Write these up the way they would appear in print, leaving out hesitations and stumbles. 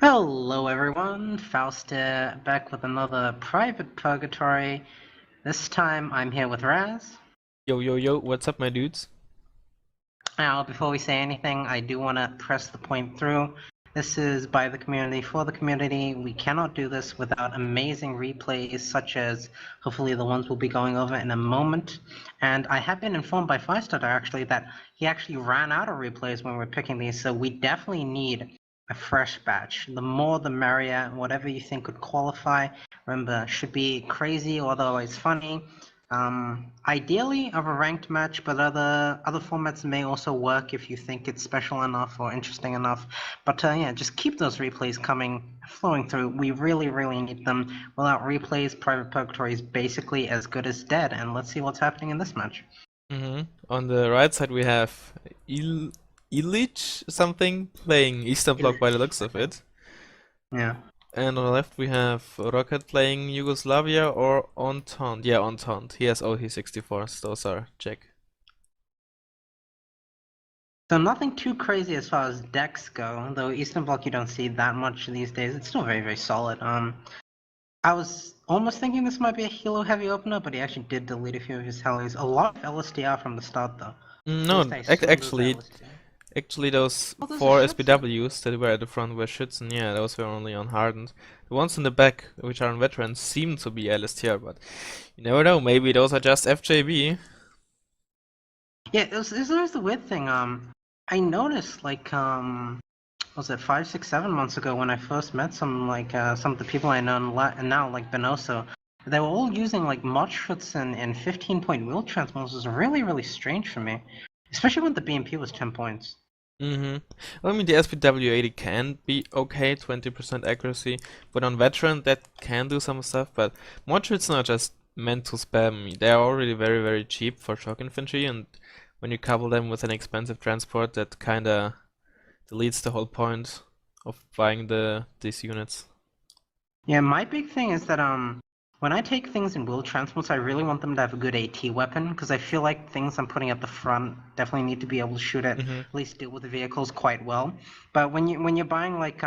Hello everyone, Faustin back with another private purgatory. This time I'm here with Raz. Yo, yo, yo, what's up, my dudes? Now, before we say anything, I do want to press the point through. This is by the community, for the community. We cannot do this without amazing replays, such as hopefully the ones we'll be going over in a moment. And I have been informed by Firestarter actually that he actually ran out of replays when we were picking these, so we definitely need a fresh batch. The more the merrier, whatever you think could qualify. Remember, should be crazy or otherwise funny. Ideally of a ranked match, but other formats may also work if you think it's special enough or interesting enough. But yeah, just keep those replays flowing through. We really need them. Without replays, Private Purgatory is basically as good as dead, and let's see what's happening in this match. On the right side we have Illich something playing Eastern Bloc by the looks of it. Yeah. And on the left we have Rocket playing Yugoslavia or Entente. Yeah, Entente. He has OT64s, those are check. So nothing too crazy as far as decks go, though Eastern Bloc you don't see that much these days. It's still very solid. I was almost thinking this might be a Hilo heavy opener, but he actually did delete a few of his helis. A lot of LSTR from the start though. No, actually those Oh, those four are Schützen. SPWs that were at the front were Schützen, yeah, those were only on hardened. The ones in the back, which are on veterans, seem to be LSTR, but you never know, maybe those are just FJB. Yeah, it's always the weird thing. I noticed was it 5, 6, 7 months ago when I first met some of the people I know now, like Benoso. They were all using like mod Schützen and 15-point wheel transmos. Was really strange for me, especially when the BMP was 10 points. Well, I mean, the SPW80 can be okay, 20% accuracy, but on veteran that can do some stuff, but mod Schützen are just meant to spam. They are already very cheap for shock infantry, and when you couple them with an expensive transport, that kinda deletes the whole point of buying these units. Yeah, my big thing is that when I take things in wheel transports, I really want them to have a good AT weapon, because I feel like things I'm putting at the front definitely need to be able to shoot at least deal with the vehicles quite well. But when you're buying like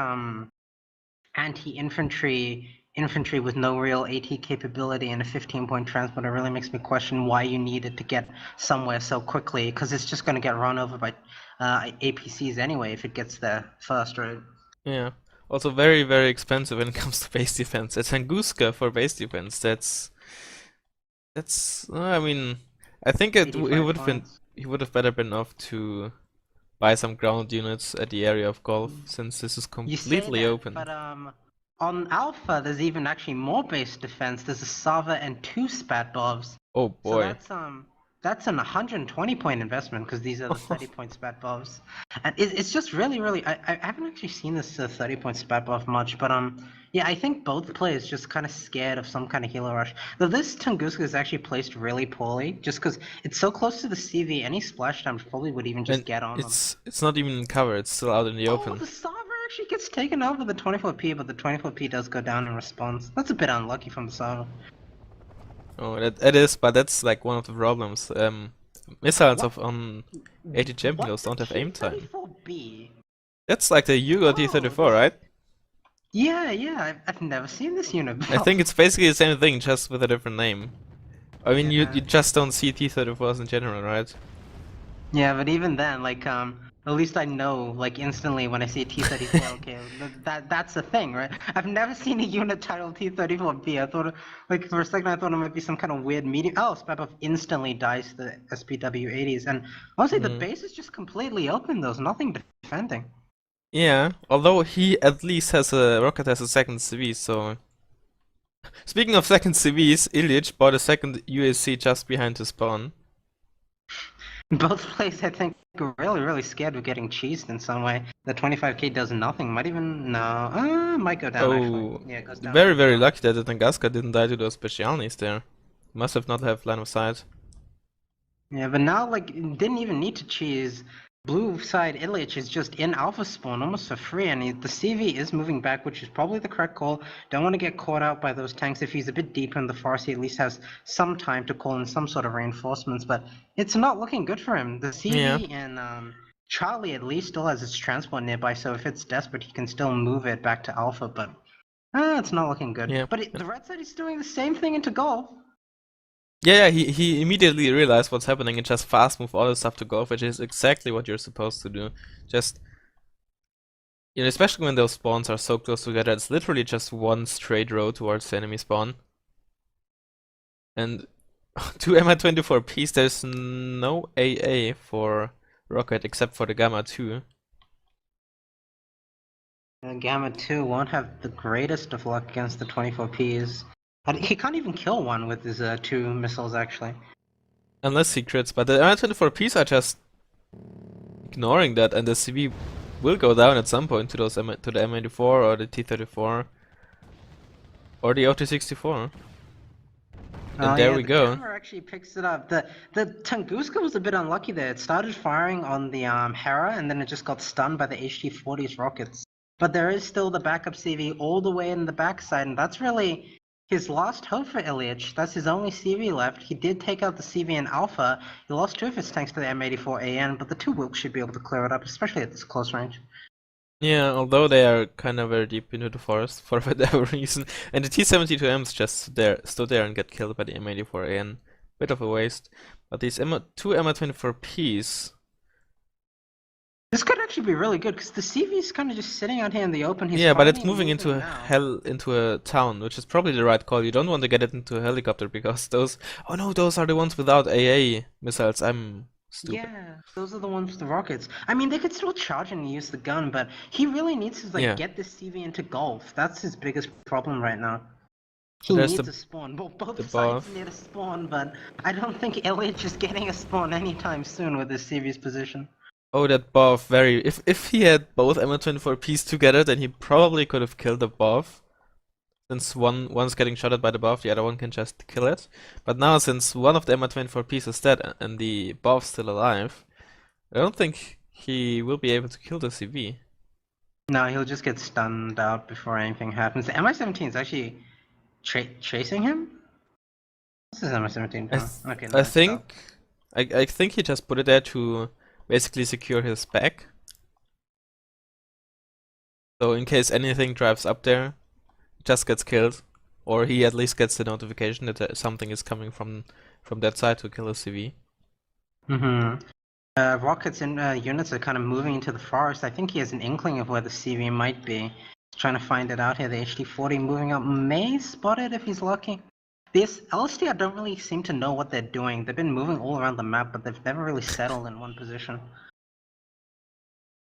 anti-infantry with no real AT capability and a 15-point transport, it really makes me question why you need it to get somewhere so quickly, because it's just going to get run over by APCs anyway if it gets there first, right? Yeah. Also very expensive when it comes to base defense. A Tunguska for base defense, that's I mean, I think he would have better been off to buy some ground units at the area of Golf, since this is completely open. But on Alpha there's even actually more base defense. There's a Sava and 2 Spatbovs. Oh boy. So that's an 120-point investment, because these are the 30-point Spatbovs. And it's just really I haven't actually seen this 30-point Spatbov much, but yeah, I think both players just kind of scared of some kind of healer rush. Though this Tunguska is actually placed really poorly, just because it's so close to the CV, any splash damage probably would even just get on them. It's not even in cover, it's still out in the open. Oh, the Sava actually gets taken over the 24P, but the 24P does go down in response. That's a bit unlucky from the Sava. Oh, it is, but that's like one of the problems. Missiles on 80 champions don't have aim time. That's like the Yugo T-34, right? Yeah, I've never seen this unit before. I think it's basically the same thing, just with a different name. I mean, you just don't see T-34s in general, right? Yeah, but even then, like, at least I know, like, instantly when I see a T-34, okay, that's the thing, right? I've never seen a unit titled T-34B. I thought, like, for a second I thought it might be some kind of weird medium. Oh, Spapov instantly dies to the SPW-80s, and honestly, the base is just completely open. There's nothing defending. Yeah, although he at least Rocket has a second CV, so... Speaking of second CVs, Illich bought a second UAC just behind his spawn. Both players, I think, are really scared of getting cheesed in some way. The 25k does nothing. Might even might go down actually. Yeah, it goes down. Very lucky that the Tunguska didn't die to those specialnies there. Must have not have line of sight. Yeah, but now like didn't even need to cheese. Blue side Illich is just in alpha spawn almost for free, and the CV is moving back, which is probably the correct call. Don't want to get caught out by those tanks. If he's a bit deeper in the forest, he at least has some time to call in some sort of reinforcements, but it's not looking good for him. The CV and Charlie at least still has its transport nearby, so if it's desperate, he can still move it back to Alpha, but it's not looking good. Yeah. But the red side is doing the same thing into Golf. Yeah, he immediately realized what's happening and just fast move all the stuff to golf, which is exactly what you're supposed to do. Just, you know, especially when those spawns are so close together, it's literally just one straight road towards the enemy spawn. And two MI24Ps, there's no AA for Rocket except for the Gamma 2. And Gamma 2 won't have the greatest of luck against the 24Ps. He can't even kill one with his 2 missiles, actually. Unless he crits, but the MI24Ps are just ignoring that, and the CV will go down at some point to those to the M84 or the T34 or the OT64. And there we go. The camera actually picks it up. The Tunguska was a bit unlucky there. It started firing on the Hera, and then it just got stunned by the HT-40's rockets. But there is still the backup CV all the way in the backside, and that's really his last hope for Ilyich. That's his only CV left. He did take out the CV in Alpha. He lost 2 of his tanks to the M84AN, but the 2 Wilks should be able to clear it up, especially at this close range. Yeah, although they are kind of very deep into the forest for whatever reason. And the T-72Ms just stood there and get killed by the M84AN. Bit of a waste. But these two MI24Ps... This could actually be really good, because the CV is kind of just sitting out here in the open. Yeah, but it's moving into a town, which is probably the right call. You don't want to get it into a helicopter, because those... Oh no, those are the ones without AA missiles. I'm stupid. Yeah, those are the ones with the rockets. I mean, they could still charge and use the gun, but he really needs to get this CV into Golf. That's his biggest problem right now. He needs a spawn. Well, both sides need a spawn, but I don't think Ilyich is getting a spawn anytime soon with this CV's position. Oh, that buff, if he had both MI24Ps together, then he probably could have killed the buff. Since one's getting shot at by the buff, the other one can just kill it. But now, since one of the MI24Ps is dead and the buff's still alive, I don't think he will be able to kill the CV. No, he'll just get stunned out before anything happens. The MI-17 is actually chasing him? This is MI-17. Okay, I think he just put it there to basically secure his back. So in case anything drives up there, it just gets killed. Or he at least gets the notification that something is coming from that side to kill a CV. Rockets and units are kind of moving into the forest. I think he has an inkling of where the CV might be. He's trying to find it out here. The HT-40 moving up may spot it if he's lucky. This LSTR don't really seem to know what they're doing. They've been moving all around the map, but they've never really settled in one position.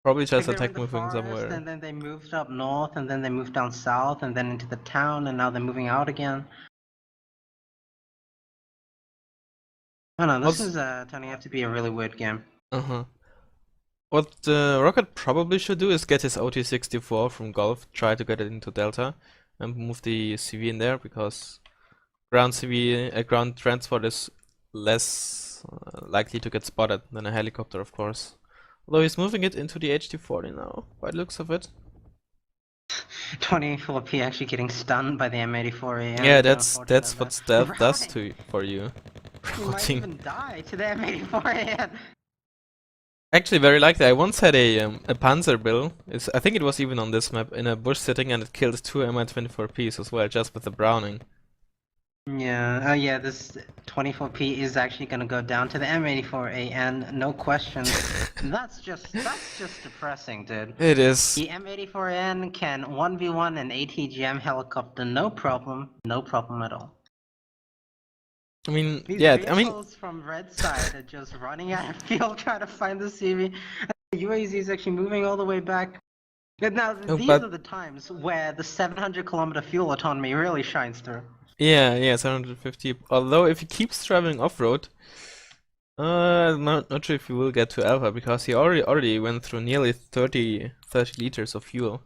Probably just attack moving somewhere. And then they moved up north, and then they moved down south, and then into the town, and now they're moving out again. Oh no, this is turning out to be a really weird game. What Rocket probably should do is get his OT-64 from Golf, try to get it into Delta, and move the CV in there, because ground transport is less likely to get spotted than a helicopter, of course. Although he's moving it into the HT-40 now, by the looks of it. 24P actually getting stunned by the M84A. Yeah, that's what stealth does for you. He might even die to the M84A. Actually, very likely. I once had a Panzer Bill. I think it was even on this map in a bush sitting, and it killed 2 Mi-24Ps as well, just with the Browning. Yeah, oh yeah, this 24P is actually gonna go down to the M84AN, no question. that's just depressing, dude. It is. The M84AN can 1v1 an ATGM helicopter, no problem at all. I mean, These yeah, vehicles from red side are just running out of field trying to find the CV. And the UAZ is actually moving all the way back. Now, these are the times where the 700-kilometer fuel autonomy really shines through. Yeah, 750. Although if he keeps traveling off-road, I'm not sure if he will get to Alpha, because he already went through nearly 30 liters of fuel.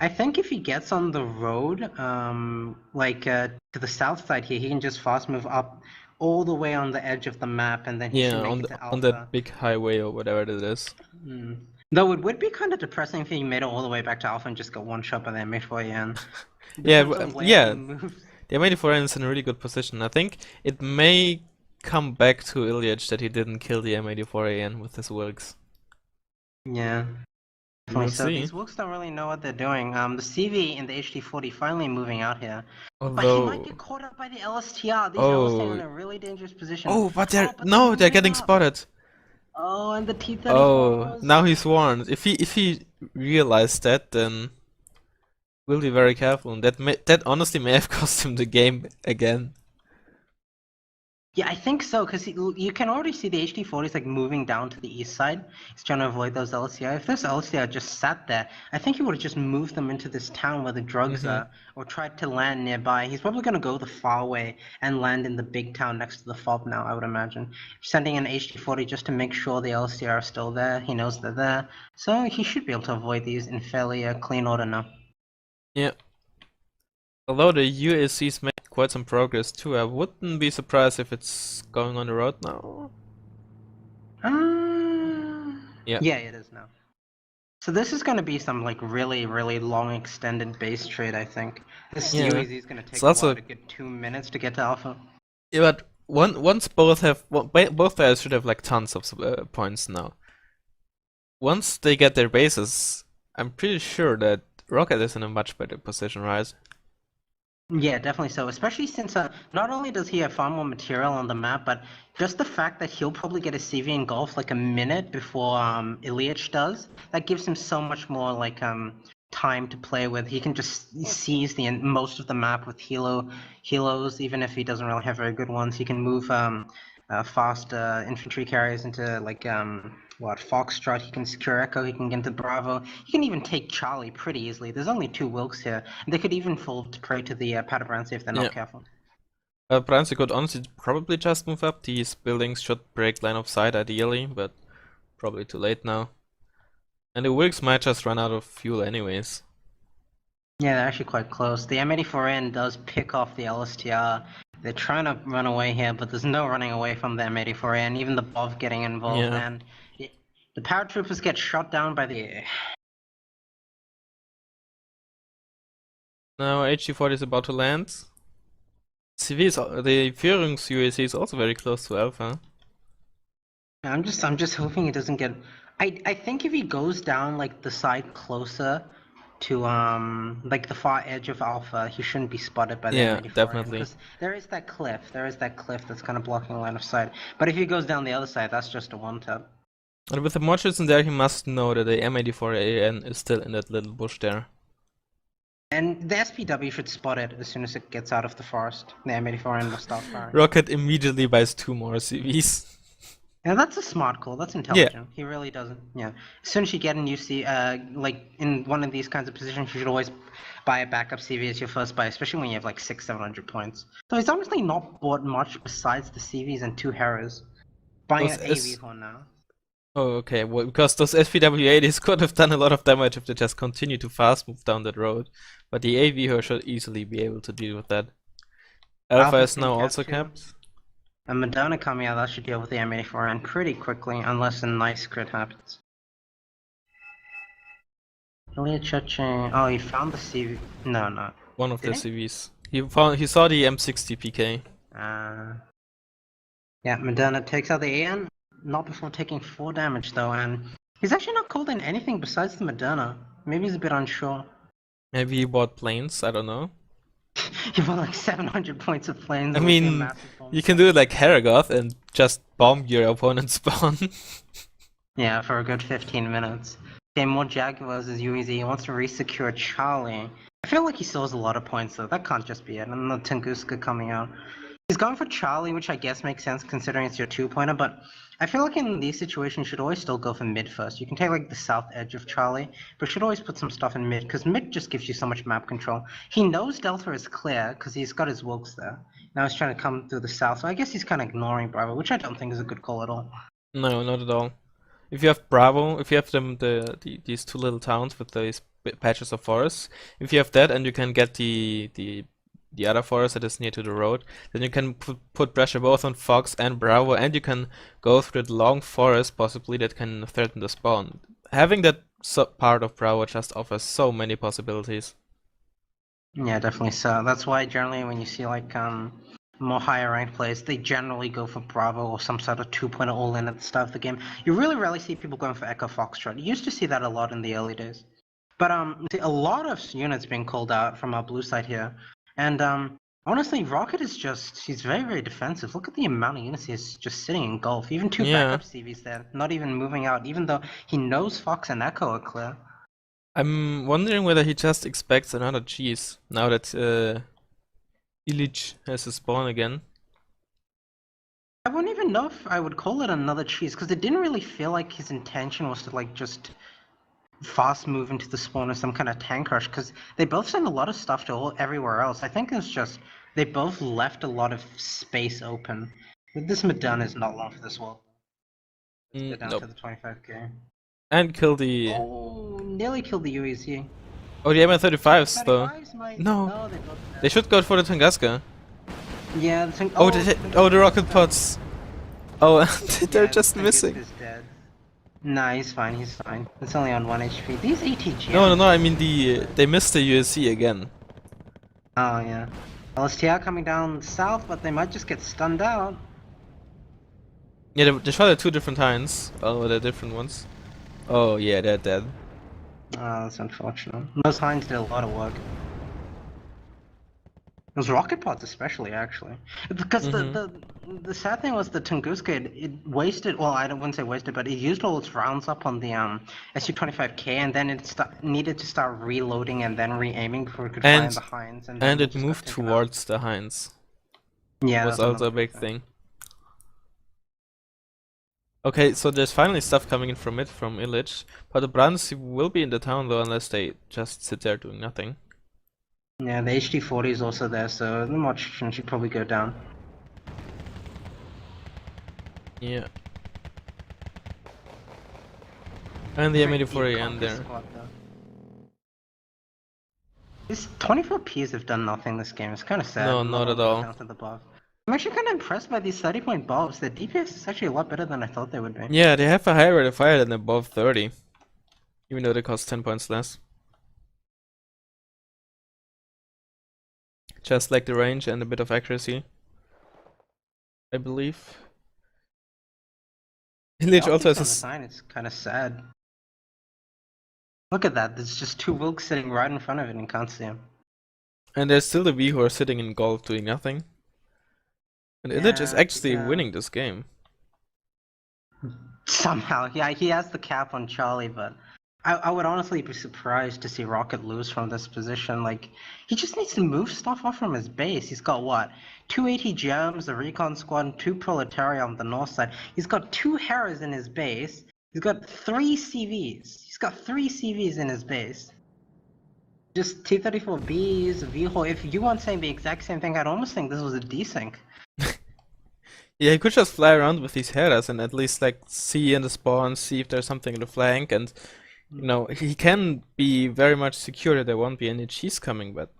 I think if he gets on the road, to the south side here, he can just fast move up all the way on the edge of the map, and then he should make it to Alpha. On that big highway or whatever it is. Though it would be kind of depressing if he made it all the way back to Alpha and just got one shot by the M84AN. Yeah, the M84AN is in a really good position. I think it may come back to Ilyich that he didn't kill the M84AN with his Wilks. Yeah. We'll So see. these Wilks don't really know what they're doing. The CV and the HD40 finally moving out here. But he might Although... get caught up by the LSTR. These LSTR are in Oh... a really dangerous position. Oh, but they're... but No, they're moving getting up. spotted! Oh, and the T-34s. Oh, now he's warned. If he realized that, then... We'll be very careful, and that honestly may have cost him the game again. Yeah, I think so, because you can already see the HD40s like moving down to the east side. He's trying to avoid those LCI. If those LCI just sat there, I think he would have just moved them into this town where the drugs are, or tried to land nearby. He's probably going to go the far way and land in the big town next to the FOB now, I would imagine. Sending an HD40 just to make sure the LCI are still there. He knows they're there. So he should be able to avoid these in fairly clean order now. Yeah. Although the UACs made quite some progress too, I wouldn't be surprised if it's going on the road now. Yeah. Yeah, it is now. So this is going to be some like really, really long extended base trade, I think. This UAZ is going to take also... a good 2 minutes to get to Alpha. Yeah, but once both have... both players should have like tons of points now. Once they get their bases, I'm pretty sure that Rocket is in a much better position, right? Yeah, definitely so. Especially since not only does he have far more material on the map, but just the fact that he'll probably get a CV in Golf like a minute before Ilyich does, that gives him so much more like time to play with. He can just seize the most of the map with helos, even if he doesn't really have very good ones. He can move fast infantry carriers into like Foxtrot. He can secure Echo. He can get into Bravo. He can even take Charlie pretty easily. There's only 2 Wilks here. They could even fall to prey to the Patabrancy if they're not careful. Brancy could honestly probably just move up. These buildings should break line of sight ideally, but probably too late now. And the Wilks might just run out of fuel anyways. Yeah, they're actually quite close. The M84N does pick off the LSTR. They're trying to run away here, but there's no running away from the M84N. Even the BOV getting involved, and the paratroopers get shot down by the... Now HG40 is about to land. CV is, the Führungs UAC is also very close to Alpha. I'm just hoping he doesn't get... I think if he goes down like the side closer to like the far edge of Alpha, he shouldn't be spotted by the M84N. Definitely. Because there is that cliff that's kind of blocking the line of sight. But if he goes down the other side, that's just a one-tap. And with the Mochits in there, he must know that the M84AN is still in that little bush there. And the SPW should spot it as soon as it gets out of the forest. The M84N will stop firing. Rocket immediately buys 2 more CVs. Yeah, that's a smart call. That's intelligent. He really doesn't. Yeah. As soon as you get in UC, like in one of these kinds of positions, you should always buy a backup CV as your first buy, especially when you have like 600-700 points. So he's honestly not bought much besides the CVs and 2 Harrows. Buying an AV horn now. Oh, okay. Well, because those SPW-80s could have done a lot of damage if they just continue to fast move down that road. But the AV should easily be able to deal with that. Alpha is now also capped. And Madonna coming out, that should deal with the M84N pretty quickly, unless a nice crit happens. Ilya Cheching... Oh, he found the CV... No. One of the CVs. He saw the M60 PK. Yeah, Madonna takes out the AN, not before taking 4 damage though, and he's actually not called in anything besides the Madonna. Maybe he's a bit unsure. Maybe he bought planes, I don't know. He bought like 700 points of planes. I mean, you can do it like Haragoth and just bomb your opponent's spawn. Yeah, for a good 15 minutes. Okay, more Jaguars as UEZ. He wants to resecure Charlie. I feel like he still has a lot of points though. That can't just be it. And the Tunguska coming out. He's going for Charlie, which I guess makes sense considering it's your 2-pointer, but I feel like in these situations you should always still go for mid first. You can take like the south edge of Charlie, but you should always put some stuff in mid, because mid just gives you so much map control. He knows Delta is clear, because he's got his Wilks there. Now he's trying to come through the south, so I guess he's kind of ignoring Bravo, which I don't think is a good call at all. No, not at all. If you have Bravo, if you have these 2 little towns with these patches of forests, if you have that and you can get the other forest that is near to the road, then you can put pressure both on Fox and Bravo, and you can go through the long forest possibly that can threaten the spawn. Having that part of Bravo just offers so many possibilities. Yeah, definitely so. That's why generally when you see like more higher ranked players, they generally go for Bravo or some sort of 2.0 all-in at the start of the game. You really rarely see people going for Echo Foxtrot. You used to see that a lot in the early days. But see, a lot of units being called out from our blue side here. And honestly, Rocket is he's very, very defensive. Look at the amount of units he's just sitting in Gulf. Even two Yeah. backup CVs there, not even moving out, even though he knows Fox and Echo are clear. I'm wondering whether he just expects another cheese now that Illich has a spawn again. I wouldn't even know if I would call it another cheese, because it didn't really feel like his intention was to like just fast move into the spawn or some kind of tank rush, because they both send a lot of stuff to everywhere else. I think it's just they both left a lot of space open. This Madonna is not long for this world. Let's go down Nope. to the 25k. And kill the... Oh, nearly killed the UAZ. Oh, the MI35s though. 35s might... No. they both They should go for the Tunguska. Yeah, the thing... Oh, the rocket pods. Oh, they're Yeah, just the missing. Tunguska is dead. Nah, he's fine, he's fine. It's only on 1 HP. These ATGs... No, I mean they missed the USC again. Oh, yeah. LSTR coming down south, but they might just get stunned out. Yeah, they shot at 2 different times. Oh, they're different ones. Oh, yeah, they're dead. Oh, that's unfortunate. Those Hinds did a lot of work. Those rocket pods especially, actually. Because the sad thing was the Tunguska, it wasted, well, I wouldn't say wasted, but it used all its rounds up on the SU-25K, and then it needed to start reloading and then re-aiming before it could find the Hinds. And it moved towards the Hinds. Yeah, was also a big thing. Okay, so there's finally stuff coming in from Illich, but the Brands will be in the town though unless they just sit there doing nothing. Yeah, the HD-40 is also there, so the Motion should probably go down. Yeah. And the M84 in there. These 24Ps have done nothing this game, it's kind of sad. No, not at all. I'm actually kind of impressed by these 30-point bulbs. The DPS is actually a lot better than I thought they would be. Yeah, they have a higher rate of fire than above 30. Even though they cost 10 points less. Just like the range and a bit of accuracy, I believe. Illich also has a sign. It's kind of sad. Look at that. There's just 2 Wilks sitting right in front of it and can't see him. And there's still the V who are sitting in gold doing nothing. And Illich is actually winning this game. Somehow, yeah, he has the cap on Charlie, but I would honestly be surprised to see Rocket lose from this position. Like, he just needs to move stuff off from his base. He's got what? 280 gems, the recon squad, and 2 proletariat on the north side. He's got 2 Heras in his base. He's got 3 CVs. He's got 3 CVs in his base. Just T-34Bs, V-Hole. If you weren't saying the exact same thing, I'd almost think this was a desync. Yeah, he could just fly around with these Heras and at least like see in the spawn, see if there's something in the flank, and you know, he can be very much secure that there won't be any cheese coming, but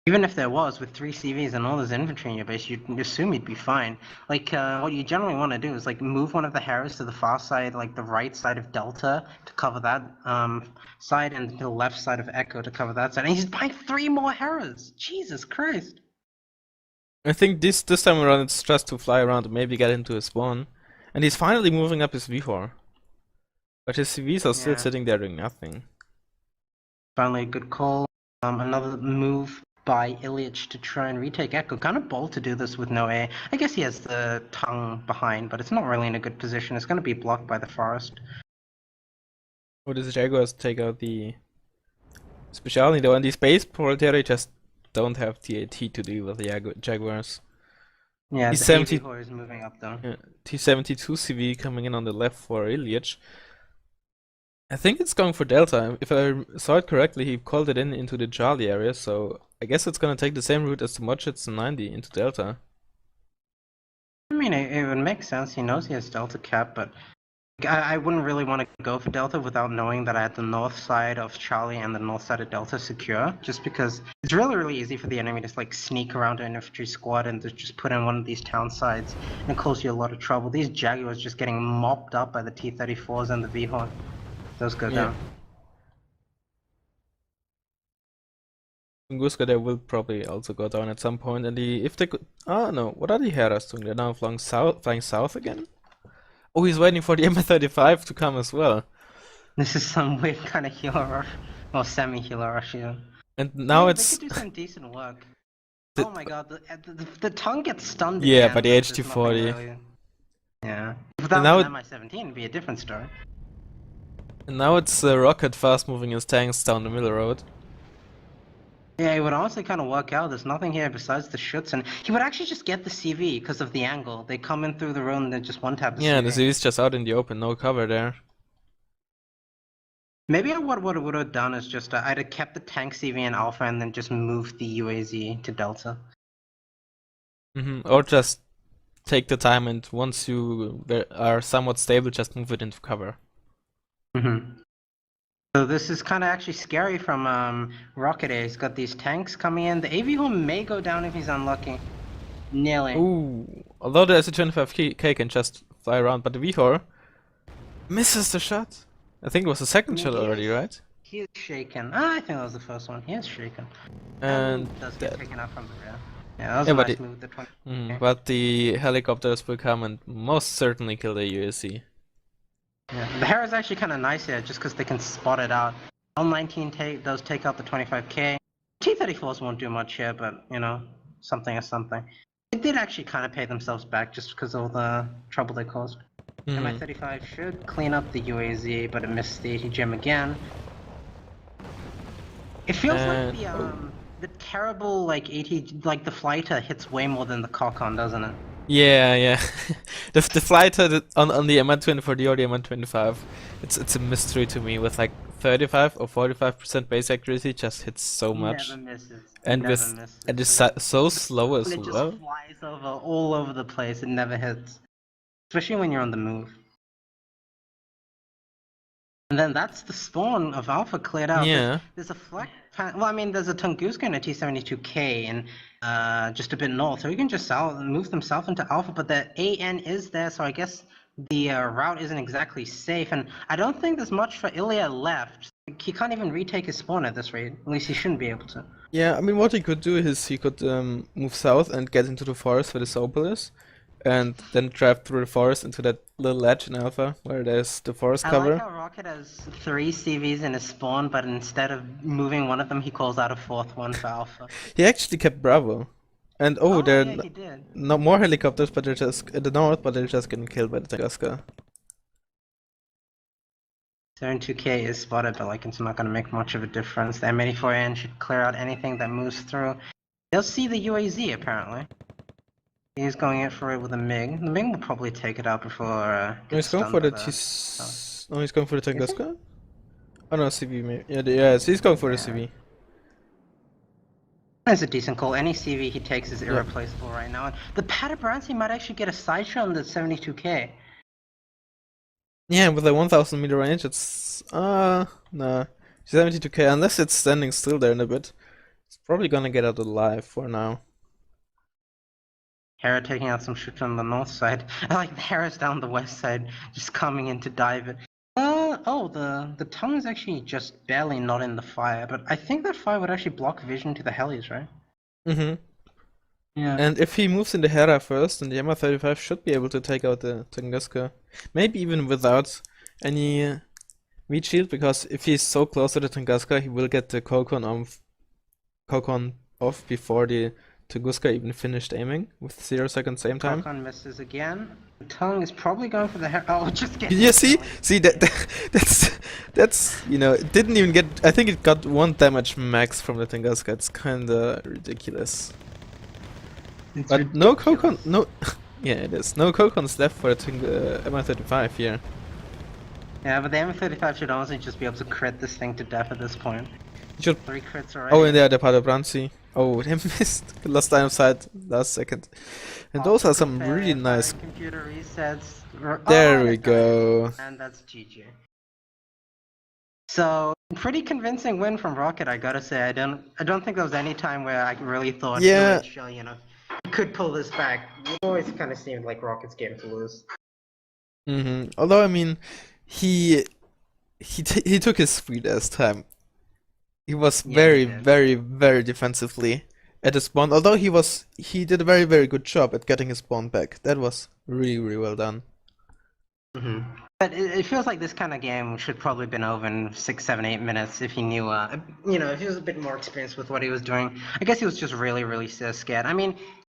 even if there was, with 3 CVs and all this infantry in your base, you'd assume you'd be fine. Like, what you generally want to do is, like, move one of the Heras to the far side, like the right side of Delta, to cover that side, and to the left side of Echo to cover that side. And he's buying 3 more Heras! Jesus Christ! I think this time around it's just to fly around and maybe get into a spawn. And he's finally moving up his V4. But his CVs are still sitting there doing nothing. Finally a good call. Another move by Illich to try and retake Echo. Kind of bold to do this with no A. I guess he has the tongue behind, but it's not really in a good position. It's going to be blocked by the forest. Oh, this Jaguars take out the speciality though, and these base proletariat just don't have TAT to deal with the Jaguars. Yeah, T70 is moving up though. Yeah, T72 CV coming in on the left for Illich. I think it's going for Delta. If I saw it correctly, he called it into the Charlie area, so I guess it's gonna take the same route as the Mochits and 90 into Delta. I mean, it would make sense. He knows he has Delta cap, but I wouldn't really want to go for Delta without knowing that I had the north side of Charlie and the north side of Delta secure, just because it's really easy for the enemy to like sneak around an infantry squad and to just put in one of these town sides and cause you a lot of trouble. These Jaguars just getting mopped up by the T-34s and the V-Horn. Those go down. Tunguska there will probably also go down at some point, and if they could, oh no, what are the Heras doing? They're now flying south again. Oh, he's waiting for the M35 to come as well. This is some weird kind of healer rush, or semi-healer rush, yeah. And now They it's could do some decent work. Oh my god, the tongue gets stunned yeah, again, by the but there's HT40. nothing really- Yeah. If that now was it- an MI-17, it'd be a different story. And now it's Rocket fast moving his tanks down the middle road. Yeah, it would honestly kind of work out. There's nothing here besides the shoots, and he would actually just get the CV because of the angle. They come in through the room and they just one-tap the Yeah, CV. the CV's just out in the open, no cover there. Maybe what I would have done is just I'd have kept the tank CV in Alpha and then just moved the UAZ to Delta. Or just take the time and once you are somewhat stable, just move it into cover. So this is kind of actually scary from Rocket A. He's got these tanks coming in. The AV4 may go down if he's unlucky. Nearly. Ooh, although the SU-25K can just fly around, but the V4 misses the shot. I think it was the second shot already, right? He is shaken. I think that was the first one. He is shaken. And does dead. get taken out from the rear. Yeah, that was a nice move. The 20. But the helicopters will come and most certainly kill the UAC. Yeah. The Hera is actually kind of nice here, just because they can spot it out. L19 does take out the 25K. T-34s won't do much here, but you know, something is something. They did actually kind of pay themselves back just because of the trouble they caused. Mi-35 should clean up the UAZ, but it missed the ATGM again. It feels like the terrible like the fighter hits way more than the Kokon, doesn't it? Yeah. the fighter on the Mi-24D or the Mi-25, it's a mystery to me. With like 35 or 45% base accuracy, just hits so much. Never misses. And it's so slow as it just well. flies all over the place. It never hits, especially when you're on the move. And then that's the spawn of Alpha cleared out. Yeah. There's a flak. Well, I mean, there's a Tunguska and a T-72K and just a bit north, so you can just move them south into Alpha. But the AN is there, so I guess the route isn't exactly safe. And I don't think there's much for Ilya left. He can't even retake his spawn at this rate. At least he shouldn't be able to. Yeah, I mean, what he could do is he could move south and get into the forest where the Opal is, and then drive through the forest into that little ledge in Alpha where there's the forest cover. I like how Rocket has 3 CVs in his spawn, but instead of moving one of them, he calls out a 4th one for Alpha. He actually kept Bravo. And there yeah, he did. no more helicopters, but they're just in the north, but they're just getting killed by the Tunguska. 72K is spotted, but like it's not going to make much of a difference. The M84N should clear out anything that moves through. They'll see the UAZ apparently. He's going in for it with a MiG. The MiG will probably take it out before. He's going for the No, he's going for the Tunguska. Oh no, CV maybe. Yeah, he's going for the CV. That's a decent call. Any CV he takes is irreplaceable right now. And the Patabransi might actually get a side shot on the 72K. Yeah, with a 1000 meter range, it's nah, 72K. Unless it's standing still there in a bit, it's probably gonna get out alive for now. Hera taking out some shoot on the north side. I like the Hera's down the west side, just coming in to dive it. The tongue is actually just barely not in the fire, but I think that fire would actually block vision to the helis, right? Yeah. And if he moves in the Hera first, then the Mi-35 should be able to take out the Tunguska. Maybe even without any meat shield, because if he's so close to the Tunguska, he will get the Kokon off before the Tunguska even finished aiming with 0 seconds aim time. Kokon misses again. The tongue is probably going for the Hera. Oh, just get. Yeah, see that's you know, it didn't even get. I think it got 1 damage max from the Tunguska. It's kinda ridiculous. But no Kokon, no. Yeah, it is. No Kokons left for the Mi-35 here. Yeah, but the Mi-35 should honestly just be able to crit this thing to death at this point. You should. 3 crits already. Oh, and there the Patabransi. Oh, they missed. Lost line of sight last second. And those are some really nice. Computer resets. There we go. And that's GG. So pretty convincing win from Rocket, I gotta say. I don't think there was any time where I really thought, you know, could pull this back. It always kind of seemed like Rocket's game to lose. Although I mean, he took his sweet ass time. He was Yeah, he very, did. very, very defensively at his spawn. Although he did a very, very good job at getting his spawn back. That was really, really well done. But it feels like this kind of game should probably been over in 6, 7, 8 minutes if he knew, if he was a bit more experienced with what he was doing. I guess he was just really, really scared. I mean,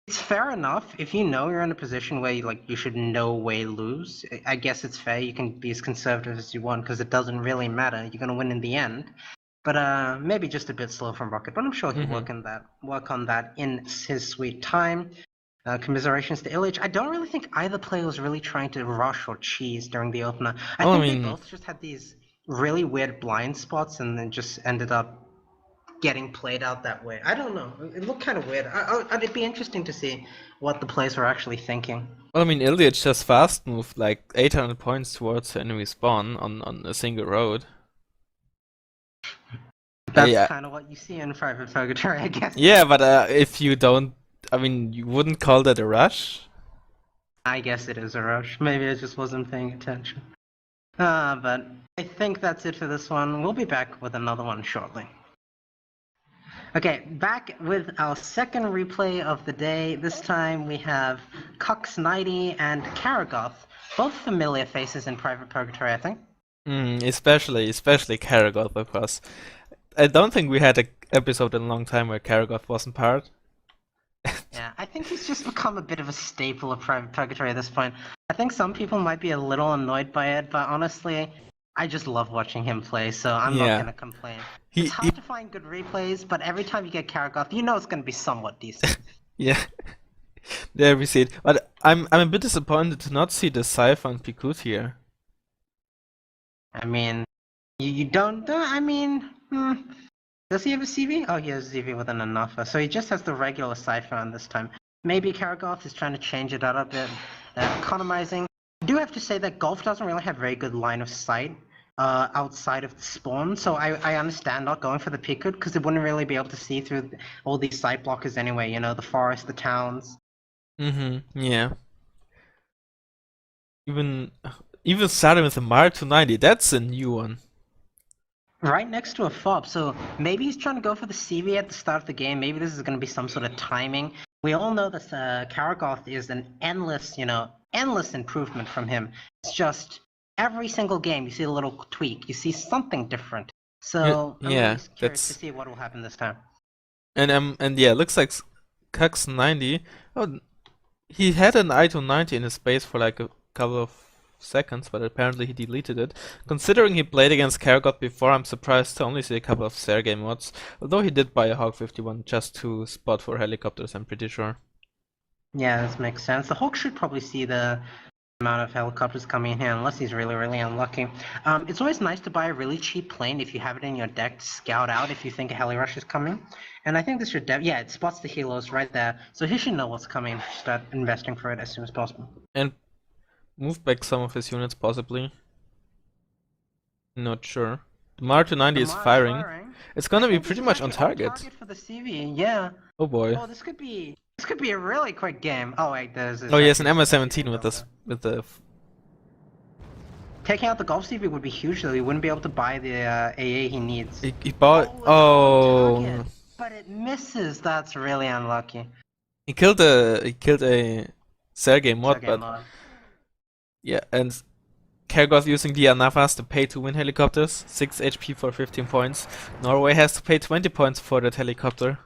it's fair enough if you know you're in a position where you should no way lose. I guess it's fair. You can be as conservative as you want because it doesn't really matter. You're gonna win in the end. But maybe just a bit slow from Rocket. But I'm sure he'll work on that in his sweet time. Commiserations to Illich. I don't really think either player was really trying to rush or cheese during the opener. I Oh, I think they mean, both just had these really weird blind spots and then just ended up getting played out that way. I don't know. It looked kind of weird. It'd be interesting to see what the players were actually thinking. well, I mean, Ilyich just fast moved like 800 points towards the enemy spawn on a single road. That's Yeah, kind of what you see in Private Purgatory, I guess. yeah, but if you don't, I mean, you wouldn't call that a rush? I guess it is a rush. Maybe I just wasn't paying attention. But I think that's it for this one. We'll be back with another one shortly. Okay, back with our second replay of the day. This time we have Cox90 and Karagoth, both familiar faces in Private Purgatory, I think. Especially Karagoth, because I don't think we had an episode in a long time where Karagoth wasn't part. Yeah, I think he's just become a bit of a staple of Private Purgatory at this point. I think some people might be a little annoyed by it, but honestly, I just love watching him play, so I'm not gonna complain. It's hard to find good replays, but every time you get Karagoth, you know it's gonna be somewhat decent. Yeah, there we see it. But I'm a bit disappointed to not see the Cypher and Pikut here. I mean, you don't. I mean, does he have a CV? Oh, he has a CV with an Anafa, so he just has the regular Cypher on this time. Maybe Karagoth is trying to change it out a bit, economizing. I do have to say that Golf doesn't really have very good line of sight outside of the spawn, so I understand not going for the Pikut because it wouldn't really be able to see through all these site blockers anyway. You know, the forest, the towns. Yeah. Even starting with the Mar 290, that's a new one. Right next to a fob, so maybe he's trying to go for the CV at the start of the game. Maybe this is going to be some sort of timing. We all know that Karagoth is an endless improvement from him. It's just every single game you see a little tweak, you see something different. So I'm really curious to see what will happen this time. And yeah, looks like Cux90. Oh, he had an I-290 in his base for like a couple of seconds, but apparently he deleted it. Considering he played against Karagoth before, I'm surprised to only see a couple of Sergei mods. Although he did buy a Hawk 51 just to spot for helicopters, I'm pretty sure. Yeah, this makes sense. The Hawk should probably see the amount of helicopters coming in here, unless he's really, really unlucky. It's always nice to buy a really cheap plane if you have it in your deck to scout out if you think a heli rush is coming. And I think this should, it spots the helos right there, so he should know what's coming and start investing for it as soon as possible. And move back some of his units, possibly. Not sure. The Mar 290 is firing. It's gonna be pretty much on target. For the CV, yeah. Oh boy. Oh, this could be a really quick game. Oh wait, there's. Oh, he has an MS-17 with the. Taking out the Golf CV would be huge, though. He wouldn't be able to buy the AA he needs. He bought. Oh. But it misses. That's really unlucky. He killed a Sergei mod, yeah, and Karagoth using the Anavas to pay to win helicopters. 6 HP for 15 points. Norway has to pay 20 points for that helicopter.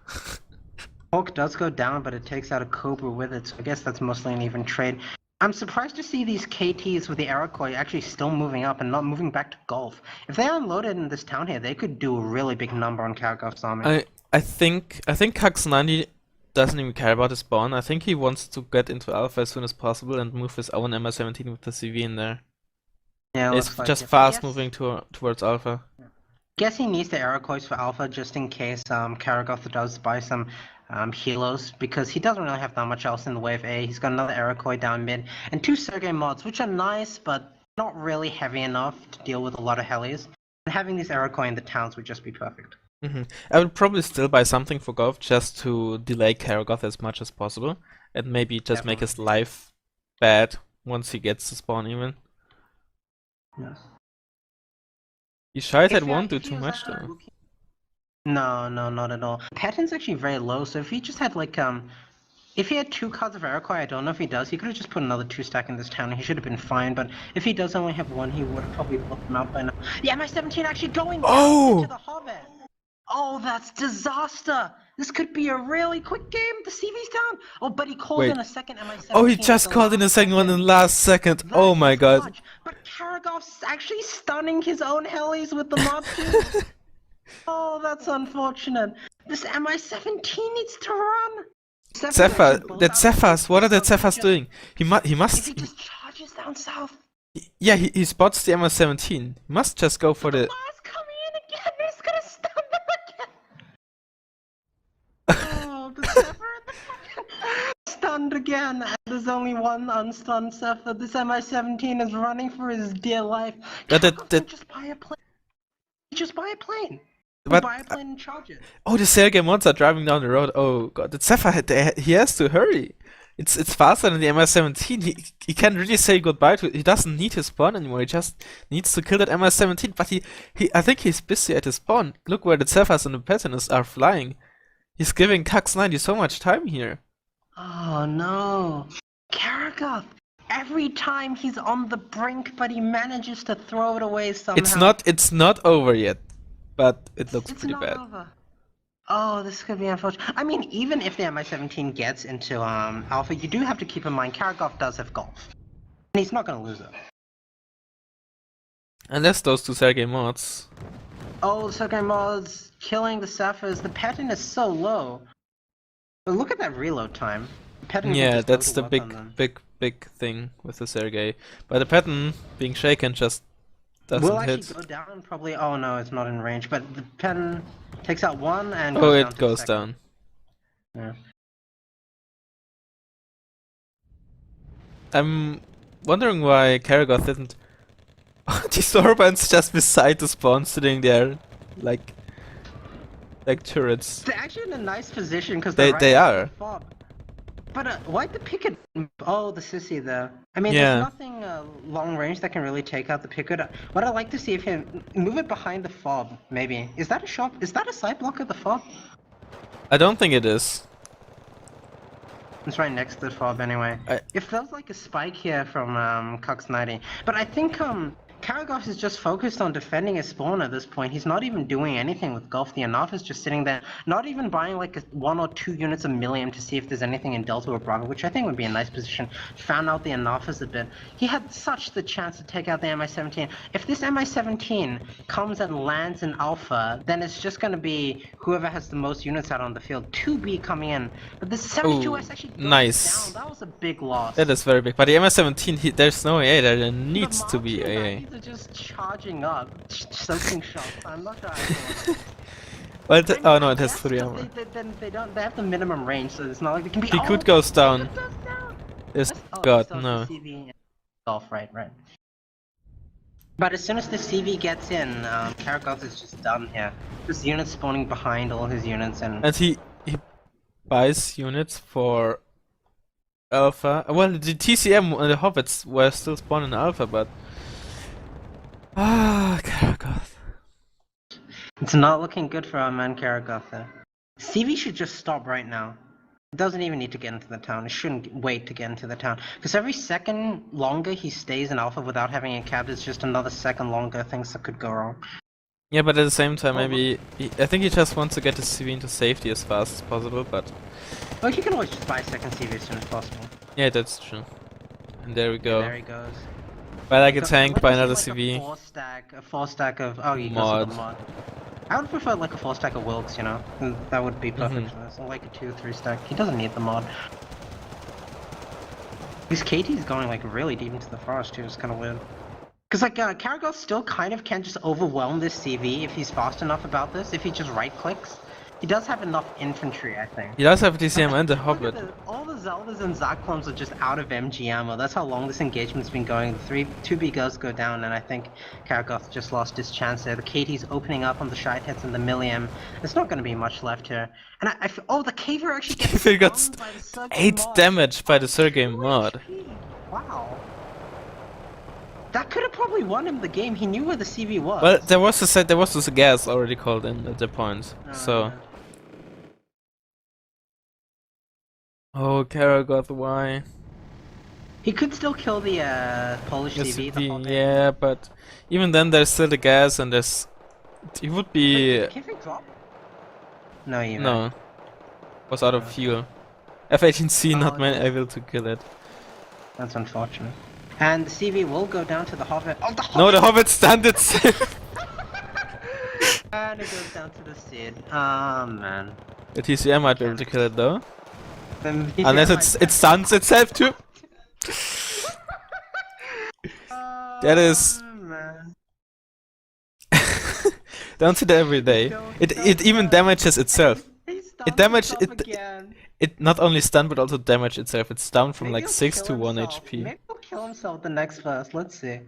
Hawk does go down, but it takes out a Cobra with it, so I guess that's mostly an even trade. I'm surprised to see these KTs with the Iroquois actually still moving up and not moving back to Gulf. If they unloaded in this town here, they could do a really big number on Karagoth's army. I think Cox90 doesn't even care about his spawn. I think he wants to get into Alpha as soon as possible and move his own MS-17 with the CV in there. Yeah, it's just fast moving towards Alpha. Guess he needs the Iroquois for Alpha just in case Karagoth does buy some helos, because he doesn't really have that much else in the way of A. He's got another Iroquois down mid and 2 Sergei mods, which are nice but not really heavy enough to deal with a lot of helis. And having these Iroquois in the towns would just be perfect. I would probably still buy something for Golf just to delay Karagoth as much as possible and maybe just make his life bad once he gets to spawn even. Yes. He shied that won't do too much though. No, no, not at all. Patton's actually very low, so if he just had like if he had 2 cards of Iroquois, I don't know if he does, he could have just put another 2 stack in this town and he should have been fine, but if he does only have 1, he would have probably blocked him out by now. The MI-17 actually going down into the Hobbit! Oh, that's disaster! This could be a really quick game, the CV's down! Oh, but he called in a second MI-17. Oh, he just called in a second one in the last second. Oh my god. But Karagov's actually stunning his own helis with the mob too. Oh, that's unfortunate. This MI-17 needs to run. Zephyr, that Zephyrs, what are the Zephyrs doing? He If he must... just charges down south. Yeah, he spots the MS-17. He must just go for the... Mars coming in again, he's gonna stun them again. Oh, the Zephyr and the fucking... Stunned again, and there's only one unstunned Zephyr. This MI-17 is running for his dear life. Just buy a plane. Just buy a plane. But, buy a plane and charge it. Oh, the Sergei mods are driving down the road. Oh god, the Zephyr, he has to hurry. It's faster than the MS-17. He can't really say goodbye to it. He doesn't need his spawn anymore. He just needs to kill that MS-17. But I think he's busy at his spawn. Look where the Zephyrs and the Pattonus are flying. He's giving Cax90 so much time here. Oh no. Karagoth. Every time he's on the brink, but he manages to throw it away somehow. It's not over yet. But it looks pretty bad. Over. Oh, this could be unfortunate. I mean, even if the MI-17 gets into Alpha, you do have to keep in mind Karagoth does have golf. And he's not going to lose it. Unless those 2 Sergei mods. Oh, the Sergei mods killing the Zephyrs. The Patton is so low. But look at that reload time. Yeah, that's the big thing with the Sergei. But the Patton being shaken just doesn't will hit. Actually go down probably. Oh no, it's not in range. But the Patton takes out 1 and oh, it goes down. Yeah. I'm wondering why Karagoth didn't. These Orbans just beside the spawn, sitting there, like turrets. They're actually in a nice position because they are. But why'd the picket? Oh, the sissy there. I mean, yeah. There's nothing long range that can really take out the picket. What I'd like to see if he move it behind the fob, maybe. Is that a shop? Is that a side block of the fob? I don't think it is. It's right next to the fob anyway. If there's like a spike here from Cax90, but I think Karagoth is just focused on defending his spawn at this point. He's not even doing anything with Golf. The Anath is just sitting there, not even buying like 1 or 2 units of Millium to see if there's anything in Delta or Bravo, which I think would be a nice position. Found out the Anathas a bit. He had such the chance to take out the MI-17. If this MI-17 comes and lands in Alpha, then it's just going to be whoever has the most units out on the field. 2B coming in. But this 72S actually goes nice. down. That was a big loss. That is very big. But the MI-17, there's no AA there. There needs to be AA. They're just charging up, soaking shots. I'm not sure. Well, oh no, it has 3 armor. They have the minimum range, so it's not like they can be. He could go down. This god, no. Golf, right. But as soon as the CV gets in, Karagoth is just done here. Just units spawning behind all his units and he buys units for Alpha. Well, the TCM and the Hobbits were still spawning Alpha, but Karagoth. It's not looking good for our man Karagoth there. CV should just stop right now. It doesn't even need to get into the town. It shouldn't wait to get into the town. Because every second longer he stays in Alpha without having a cab is just another second longer things that could go wrong. Yeah, but at the same time, maybe I think he just wants to get his CV into safety as fast as possible, but... Well, he can always just buy a second CV as soon as possible. Yeah, that's true. And there we go. Yeah, there he goes. By like a tank, by another like CV. A 4-stack of... Oh, he goes with the mod. I would prefer like a 4-stack of Wilkes, you know? That would be perfect for this. Or like a 2-3 stack. He doesn't need the mod. This KT is going like really deep into the forest too, it's kind of weird. Because like Karagoth still kind of can just overwhelm this CV if he's fast enough about this, if he just right clicks. He does have enough infantry, I think. He does have DCM and the Hobbit. All the Zeldas and Zakloms are just out of MG ammo. That's how long this engagement's been going. The 2B girls go down, and I think Karagoth just lost his chance there. The KT's opening up on the Shite Hits and the Millium. There's not going to be much left here. And oh, the Caver actually gets Caver got 8 damage by the Sergei mod. Wow. That could have probably won him the game. He knew where the CV was. Well, there was this gas already called in at the point. So. Oh, Karagoth, why? He could still kill the Polish CV. The whole yeah, but even then there's still the gas and there's... He would be... Wait, can he drop? No, you No. Was out of fuel. F-18C not able to kill it. That's unfortunate. And the CV will go down to the Hobbit. Oh, the Hobbit! No, the Hobbit stunned itself! And it goes down to the Sid. Oh, man. The TCM might be able to kill it though. Unless it stuns itself too. That is... Man. Don't see that every day. It even damages itself. It not only stunned but also damaged itself. It's down from like 6 to 1 HP. Maybe he'll kill himself the next verse. Let's see.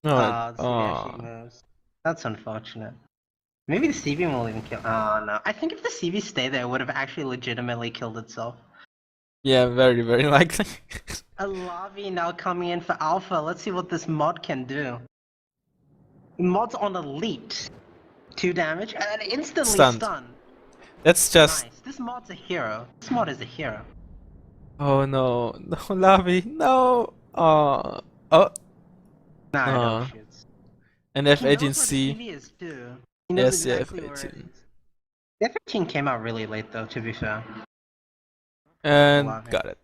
No, oh, moves. That's unfortunate. Maybe the CV will even kill. Oh no! I think if the CV stayed there, it would have actually legitimately killed itself. Yeah, very, very likely. A Lavi now coming in for Alpha. Let's see what this mod can do. Mod's on Elite. 2 damage and instantly stunned. That's just... Nice. This mod's a hero. This mod is a hero. Oh no. No, Lavi. No. Oh. Oh. Nah, it shoots. And F-18C. He knows where the CV is too. Yes, exactly yeah, F-18. The F-18 came out really late though, to be fair. And got it.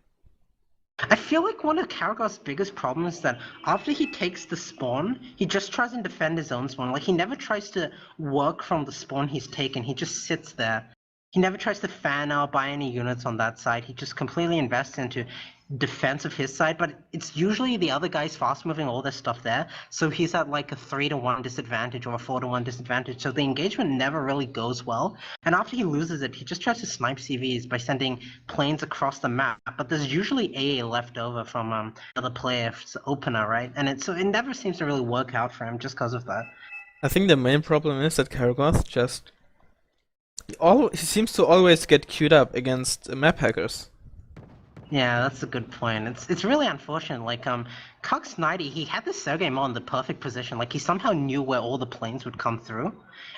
I feel like one of Karagoth's biggest problems is that after he takes the spawn, he just tries and defend his own spawn. Like, he never tries to work from the spawn he's taken, he just sits there. He never tries to fan out, buy any units on that side, he just completely invests into defense of his side, but it's usually the other guys fast moving all their stuff there, so he's at like a 3-to-1 disadvantage or a 4-to-1 disadvantage, so the engagement never really goes well, and after he loses it, he just tries to snipe CVs by sending planes across the map, but there's usually AA left over from other player's opener, right? And so it never seems to really work out for him just because of that. I think the main problem is that Karagoth just... he seems to always get queued up against map hackers. Yeah, that's a good point. It's really unfortunate. Like, Cox 90, he had the Sergei Mo in the perfect position. Like, he somehow knew where all the planes would come through.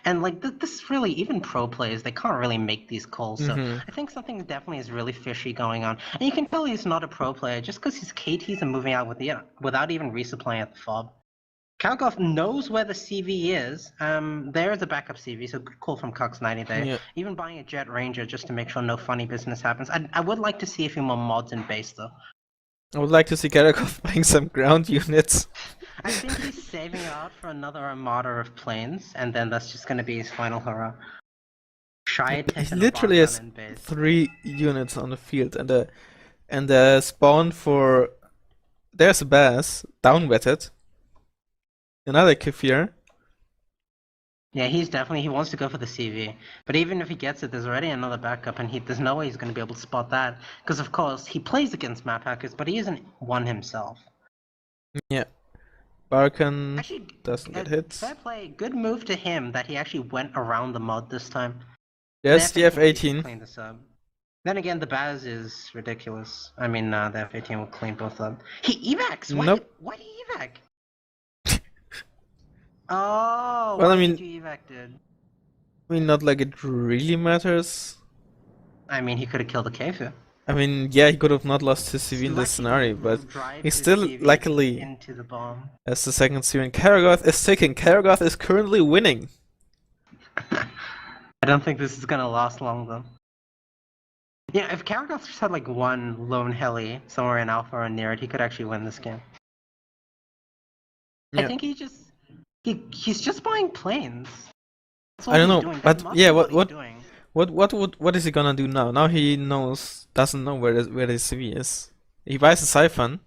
And, like, this really, even pro players, they can't really make these calls. So I think something definitely is really fishy going on. And you can tell he's not a pro player just because his KTs are moving out without even resupplying at the fob. Karagoth knows where the CV is. There is a backup CV, so good call from Cox 90 there. Yeah. Even buying a Jet Ranger just to make sure no funny business happens. I would like to see a few more mods in base though. I would like to see Karagoth buying some ground units. I think he's saving out for another armada of planes, and then that's just gonna be his final hurrah. He literally has 3 units on the field, and the spawn for... There's a Bass, down-wetted. Another Kefir. Yeah, he wants to go for the CV. But even if he gets it, there's already another backup, and there's no way he's going to be able to spot that. Because, of course, he plays against map hackers, but he isn't one himself. Yeah. Barkan doesn't get hit. Fair play, good move to him that he actually went around the mod this time. Yes, the F-18. Then again, the Baz is ridiculous. I mean, the F-18 will clean both up. He evacs! Why did he evac? Oh, well, I mean, you evacted? I mean, not like it really matters. I mean, he could have killed the Kefir. I mean, yeah, he could have not lost his CV in this scenariio, but he still, luckily, into the bomb. As the second CV. Karagoth is ticking. Karagoth is currently winning. I don't think this is gonna last long, though. Yeah, if Karagoth just had like one lone heli somewhere in Alpha or near it, he could actually win this game. Yeah. I think he's just buying planes. I don't know, but yeah, what is he gonna do now? Now he doesn't know where the CV is. He buys a Siphon.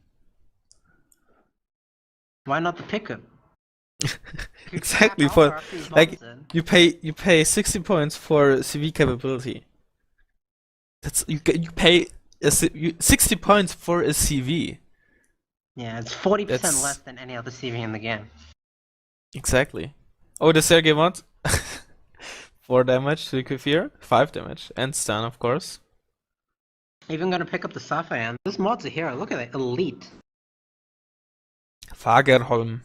Why not the pickup? Exactly, for like you pay 60 points for CV capability. That's you pay 60 points for a CV. Yeah, it's 40% less than any other CV in the game. Exactly. Oh, the Sergei mod. 4 damage to Kefir, 5 damage, and stun, of course. Even gonna pick up the Sapphire. This mod's a hero. Look at it, elite. Fagerholm.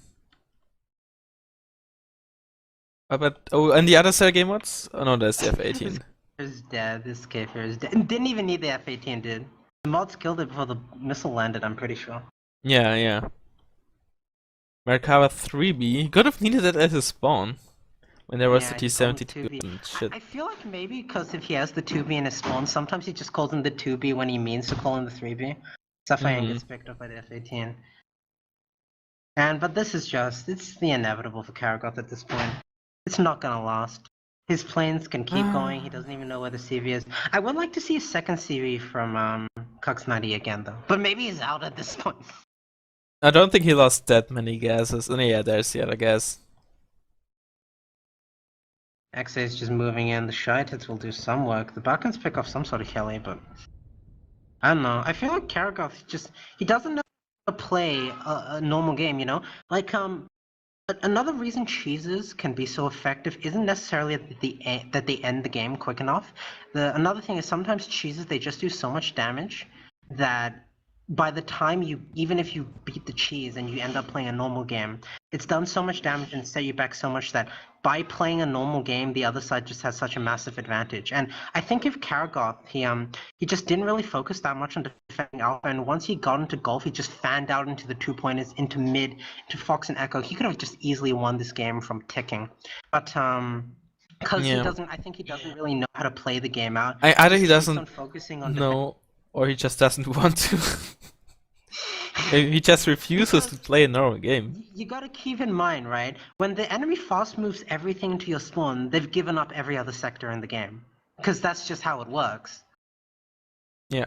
Oh, and the other Sergei mods? Oh no, there's the F-18. Is dead. This Kfir is dead. Didn't even need the F-18, dude. The mods killed it before the missile landed, I'm pretty sure. Yeah, yeah. Merkava 3B. He could have needed it as a spawn. When there was the T-72 and shit. I feel like maybe because if he has the 2B in his spawn, sometimes he just calls him the 2B when he means to call him the 3B. Stuff like gets picked up by the F-18. But this is it's the inevitable for Karagoth at this point. It's not gonna last. His planes can keep going, he doesn't even know where the CV is. I would like to see a second CV from Kux90 again though. But maybe he's out at this point. I don't think he lost that many gases. And yeah, there's the other gas. XA is just moving in, the Shiiteds will do some work. The Balkans pick off some sort of heli, but I don't know. I feel like Karagoth he doesn't know how to play a normal game, you know? Like, another reason cheeses can be so effective isn't necessarily that they end the game quick enough. Another thing is sometimes cheeses, they just do so much damage that by the time even if you beat the cheese and you end up playing a normal game, it's done so much damage and set you back so much that by playing a normal game, the other side just has such a massive advantage. And I think if Karagoth, he just didn't really focus that much on defending Alpha, and once he got into Golf, he just fanned out into the 2-pointers, into mid, to Fox and Echo. He could have just easily won this game from ticking. But because I think he doesn't really know how to play the game out. Either he doesn't focusing on know, or he just doesn't want to. He just refuses to play a normal game. You gotta keep in mind, right? When the enemy fast moves everything into your spawn, they've given up every other sector in the game. Because that's just how it works. Yeah.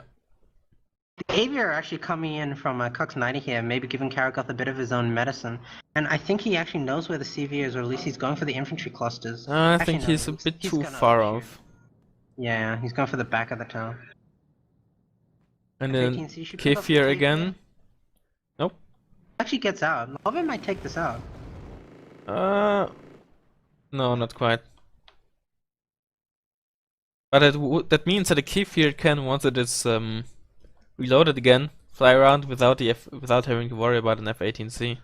The Aviator actually coming in from Kux90 here, maybe giving Karagoth a bit of his own medicine. And I think he actually knows where the CV is, or at least he's going for the infantry clusters. I think he's a bit too far off. Yeah, he's going for the back of the town. And then Kefir again. Nope. Actually gets out. Lovin might take this out. No, not quite. But that means that the Kefir can, once it is reloaded again, fly around without having to worry about an F-18C.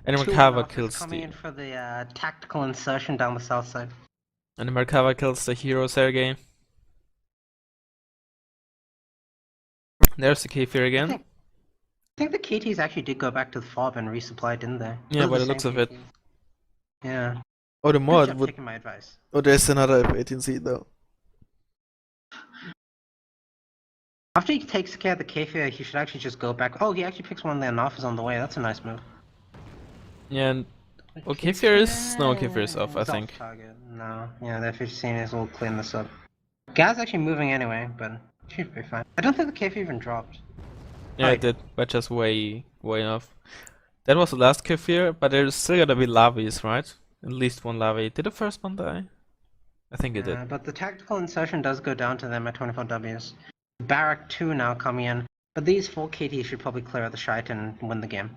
And Merkava kills coming in for the tactical insertion down the south side. And Merkava kills the hero Sergei. There's the Kefir again. I think the KTs actually did go back to the FOB and resupply, didn't they? Yeah, by the looks of it. Yeah. Oh, the mod would... taking my advice. Oh, there's another F-18C though. After he takes care of the Kefir, he should actually just go back. Oh, he actually picks one of the Anafas on the way. That's a nice move. Yeah, and... Oh, Kefir is... No, Kefir is off, I think. Off target. No. Yeah, the F-15 will clean this up. Gaz actually moving anyway, but should be fine. I don't think the Kefir even dropped. Yeah, it did, but just way off. That was the last Kefir, but there's still gotta be Lavis, right? At least one Lavi. Did the first one die? I think it did. But the tactical insertion does go down to them at 24 Ws. Barrack 2 now coming in, but these 4 KTs should probably clear out the Shite and win the game.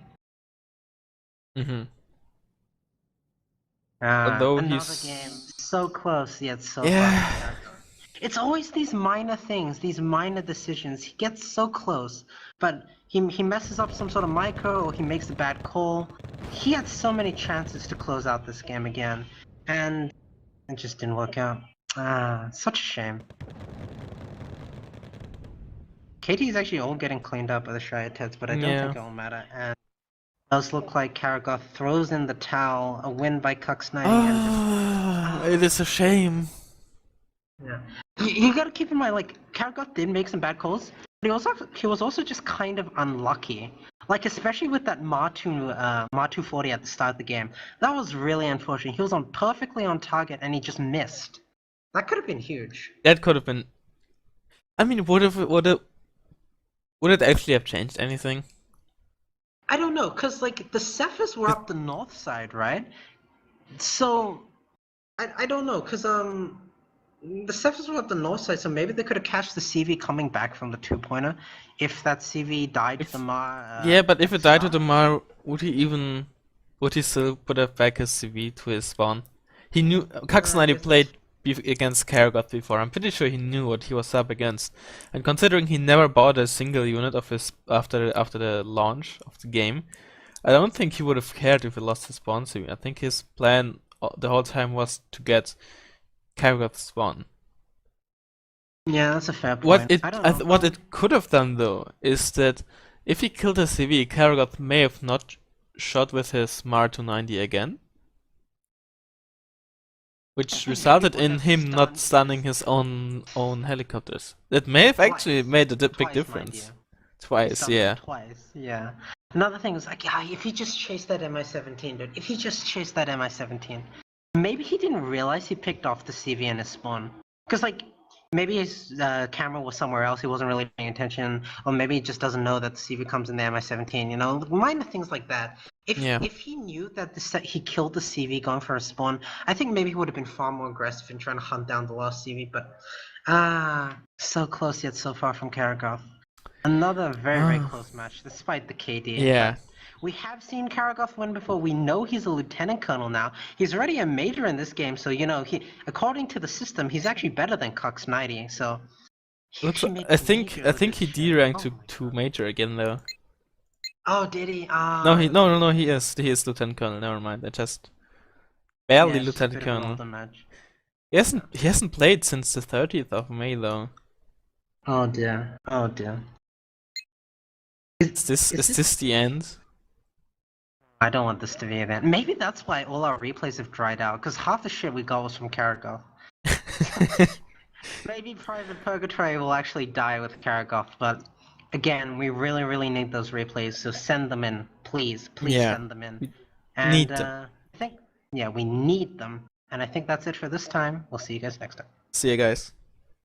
Although another he's... game, so close yet so far. It's always these minor things, these minor decisions. He gets so close, but he messes up some sort of micro, or he makes a bad call. He had so many chances to close out this game again, and it just didn't work out. Such a shame. KT is actually all getting cleaned up by the Shiiteds, but I don't think it will matter. And it does look like Karagoth throws in the towel, a win by Kux90. It is a shame. Yeah. You gotta keep in mind, like, Karagoth did make some bad calls, but he was also just kind of unlucky. Like, especially with that Mar 40 at the start of the game. That was really unfortunate. He was perfectly on target and he just missed. That could have been huge. That could have been... I mean, would it actually have changed anything? I don't know, cause like the Cephas were up the north side, right? So I don't know, cause the Cephas were up the north side, so maybe they could have catched the CV coming back from the 2-pointer if that CV died to the Mar. Yeah, but if it died to the Mar, would he still put back his CV to his spawn? He knew Kux90 played against Karagoth before. I'm pretty sure he knew what he was up against, and considering he never bought a single unit of his after the launch of the game, I don't think he would have cared if he lost his spawn CV. I think his plan the whole time was to get Kargoth's spawn. Yeah, that's a fair point. I don't know. What it could have done though is that if he killed his CV, Kargoth may have not shot with his Mar 290 again, which resulted in him not stunning his own helicopters. That may have actually made a big difference. Twice, yeah. Twice, yeah. Another thing is like, yeah, if he just chased that Mi-17, dude, if he just chased that Mi-17, maybe he didn't realize he picked off the CV in his spawn. Because, like, maybe his camera was somewhere else, he wasn't really paying attention, or maybe he just doesn't know that the CV comes in the Mi-17, you know? Minor things like that. If he knew that he killed the CV going for a spawn, I think maybe he would have been far more aggressive in trying to hunt down the lost CV, but, so close yet so far from Karagov. Another very, very close match, despite the KD. Yeah. But we have seen Karagov win before. We know he's a lieutenant colonel now. He's already a major in this game, so you know, according to the system, he's actually better than Cox 90. So I think he D-ranked to major again though. Oh, did he? No, he is lieutenant colonel. Never mind. I just barely lieutenant colonel. He hasn't played since the 30th of May though. Oh dear. Oh dear. Is this the end? I don't want this to be the end. Maybe that's why all our replays have dried out, because half the shit we got was from Karagov. Maybe Private Purgatory will actually die with Karagov, but again, we really, really need those replays, so send them in. Please send them in. And need them. I think, yeah, we need them. And I think that's it for this time. We'll see you guys next time. See you guys.